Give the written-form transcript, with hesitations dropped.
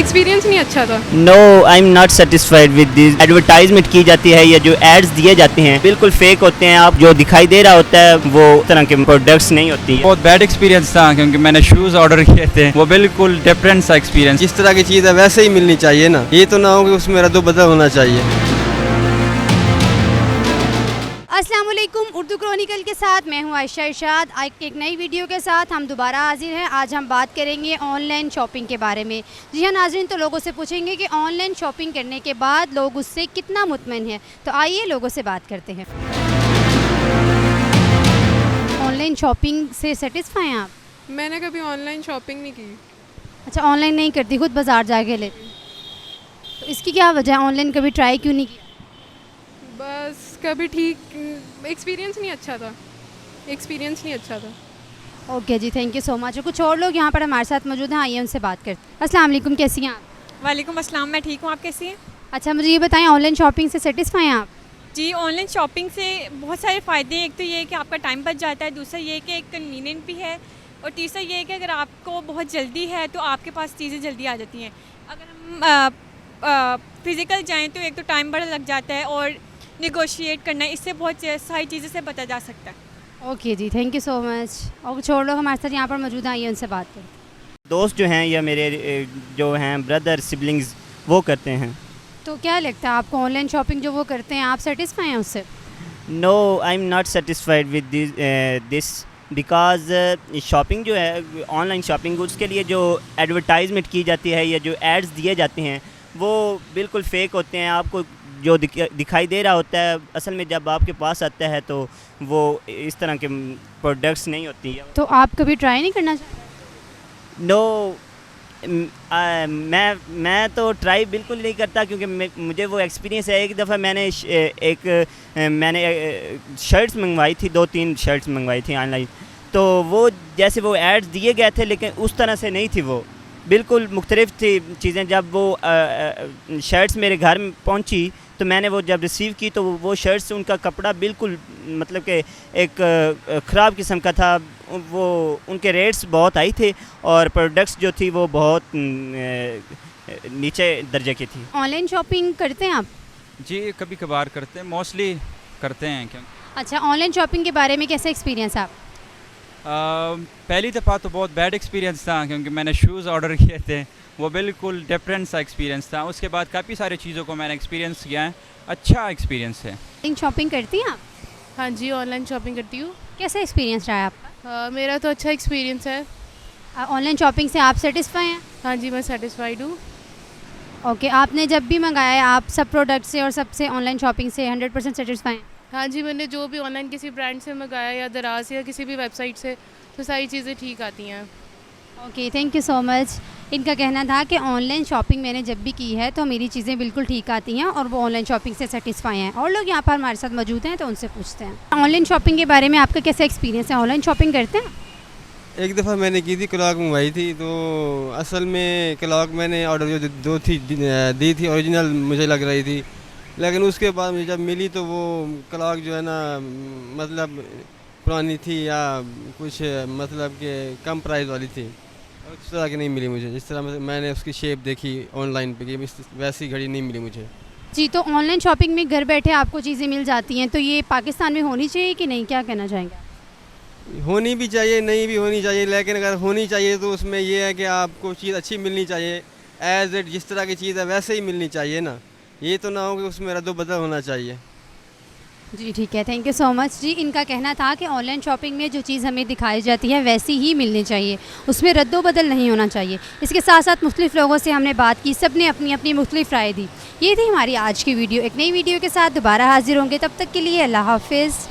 Experience नहीं अच्छा था। No, I am not satisfied with this. Advertisement की जाती है या जो एड्स दिए जाते हैं बिल्कुल फेक होते हैं। आप जो दिखाई दे रहा होता है वो उस तरह के प्रोडक्ट्स नहीं होती है। बहुत बैड एक्सपीरियंस था क्योंकि मैंने शूज़ ऑर्डर किए थे, वो बिल्कुल डिफरेंट सा एक्सपीरियंस। जिस तरह की चीज़ है वैसे ही मिलनी चाहिए ना, ये तो ना हो कि उसमें रद्द-बदल होना चाहिए। अस्सलाम वालेकुम, उर्दू क्रॉनिकल के साथ मैं हूं आयशा इरशाद। आज एक नई वीडियो के साथ हम दोबारा हाजिर हैं। आज हम बात करेंगे ऑनलाइन शॉपिंग के बारे में। जी हाँ नाज़रीन, तो लोगों से पूछेंगे कि ऑनलाइन शॉपिंग करने के बाद लोग उससे कितना मुतमईन हैं। तो आइए लोगों से बात करते हैं। ऑनलाइन शॉपिंग से सेटिस्फाई हैं आप? मैंने कभी ऑनलाइन शॉपिंग नहीं की। अच्छा, ऑनलाइन नहीं करती, खुद बाज़ार जाके लेती। तो इसकी क्या वजह है, ऑनलाइन कभी ट्राई क्यों नहीं किया? बस कभी ठीक एक्सपीरियंस नहीं अच्छा था। एक्सपीरियंस नहीं अच्छा था। Okay ji, thank you so much. कुछ और लोग यहाँ पर हमारे साथ मौजूद हैं, आइए उनसे बात करते हैं। अस्सलाम वालेकुम, कैसी हैं आप? वालेकुम अस्सलाम, मैं ठीक हूँ, आप कैसी हैं? अच्छा, मुझे ये बताएं, ऑनलाइन शॉपिंग से सेटिस्फाई हैं आप? जी, ऑनलाइन शॉपिंग से बहुत सारे फ़ायदे हैं। एक तो ये है कि आपका टाइम बच जाता है, दूसरा ये है कि एक कन्वीनियंट भी है, और तीसरा ये है कि अगर आपको बहुत जल्दी है तो आपके पास चीज़ें जल्दी आ जाती हैं। अगर हम फ़िज़िकल जाएँ तो एक तो टाइम बड़ा लग जाता है, और नेगोशिएट करना है, इससे बहुत सारी चीज़ों से बचा जा सकता है। Okay ji, thank you so much. और कुछ और लोग हमारे साथ यहाँ पर मौजूद हैं, आइए उनसे बात करते हैं। दोस्त जो हैं या मेरे जो हैं ब्रदर सिबलिंग्स वो करते हैं। तो क्या लगता है आपको, ऑनलाइन शॉपिंग जो वो करते हैं, आप सेटिस्फाई हैं उससे? No, I am not satisfied with this because shopping जो है ऑनलाइन शॉपिंग, उसके लिए जो एडवर्टाइजमेंट की जाती है या जो एड्स दिए जाते हैं वो बिल्कुल फेक होते हैं। आपको जो दिखाई दे रहा होता है असल में जब आपके पास आता है तो वो इस तरह के प्रोडक्ट्स नहीं होती है। तो आप कभी ट्राई नहीं करना चाहते? नो, मैं तो ट्राई बिल्कुल नहीं करता क्योंकि मुझे वो एक्सपीरियंस है। एक दफ़ा मैंने शर्ट्स मंगवाई थी, 2-3 शर्ट्स मंगवाई थी ऑनलाइन, तो वो जैसे वो एड्स दिए गए थे लेकिन उस तरह से नहीं थी, वो बिल्कुल मुख्तलिफ थी चीज़ें। जब वो शर्ट्स मेरे घर में पहुंची तो मैंने वो जब रिसीव की तो वो शर्ट्स, उनका कपड़ा बिल्कुल मतलब कि एक ख़राब किस्म का था। वो उनके रेट्स बहुत हाई थे और प्रोडक्ट्स जो थी वो बहुत नीचे दर्जे की थी। ऑनलाइन शॉपिंग करते हैं आप? जी, कभी कभार करते हैं, मोस्टली करते हैं। क्यों? अच्छा, ऑनलाइन शॉपिंग के बारे में कैसा एक्सपीरियंस है आप? पहली दफ़ा तो बहुत बैड एक्सपीरियंस था क्योंकि मैंने शूज़ ऑर्डर किए थे, वो बिल्कुल डिफरेंट सा एक्सपीरियंस था। उसके बाद काफ़ी सारी चीज़ों को मैंने एक्सपीरियंस किया है, अच्छा एक्सपीरियंस है। ऑनलाइन शॉपिंग करती हैं आप? हाँ जी, ऑनलाइन शॉपिंग करती हूँ। कैसा एक्सपीरियंस रहा है आपका? मेरा तो अच्छा एक्सपीरियंस है। ऑनलाइन शॉपिंग से आप सेटिस्फाई हैं? हाँ जी, मैं सेटिस्फाइड हूँ। ओके, आपने जब भी मंगाया है आप सब प्रोडक्ट से और सबसे ऑनलाइन शॉपिंग से 100% सेटिस्फाई हैं? हाँ जी, मैंने जो भी ऑनलाइन किसी ब्रांड से मंगाया या दराज या किसी भी वेबसाइट से, तो सारी चीज़ें ठीक आती हैं। Okay, thank you so much. इनका कहना था कि ऑनलाइन शॉपिंग मैंने जब भी की है तो मेरी चीज़ें बिल्कुल ठीक आती हैं और वो ऑनलाइन शॉपिंग से सेटिस्फाई हैं। और लोग यहाँ पर हमारे साथ मौजूद हैं तो उनसे पूछते हैं। ऑनलाइन शॉपिंग के बारे में आपका कैसा एक्सपीरियंस है, ऑनलाइन शॉपिंग करते हैं? एक दफ़ा मैंने की थी, क्लॉक मंगवाई थी, तो असल में क्लॉक मैंने ऑर्डर जो दी थी ओरिजिनल मुझे लग रही थी, लेकिन उसके बाद मुझे जब मिली तो वो क्लॉक जो है ना मतलब पुरानी थी या कुछ मतलब कि कम प्राइस वाली थी, उस तरह की नहीं मिली मुझे। जिस तरह मैंने उसकी शेप देखी ऑनलाइन पे कि वैसी घड़ी नहीं मिली मुझे। जी, तो ऑनलाइन शॉपिंग में घर बैठे आपको चीज़ें मिल जाती हैं, तो ये पाकिस्तान में होनी चाहिए कि नहीं, क्या कहना चाहेंगे? होनी भी चाहिए, नहीं भी होनी चाहिए, लेकिन अगर होनी चाहिए तो उसमें ये है कि आपको चीज़ अच्छी मिलनी चाहिए, एज इट जिस तरह की चीज़ है वैसे ही मिलनी चाहिए ना, ये तो ना हो कि उसमें रद्द-बदल होना चाहिए। जी ठीक है, थैंक यू सो मच। जी, इनका कहना था कि ऑनलाइन शॉपिंग में जो चीज़ हमें दिखाई जाती है वैसी ही मिलनी चाहिए, उसमें रद्दोबदल नहीं होना चाहिए। इसके साथ साथ मुख्तलिफ लोगों से हमने बात की, सब ने अपनी अपनी मुख्तलिफ राय दी। ये थी हमारी आज की वीडियो। एक नई वीडियो के साथ दोबारा हाजिर होंगे, तब तक के लिए अल्लाह हाफिज़।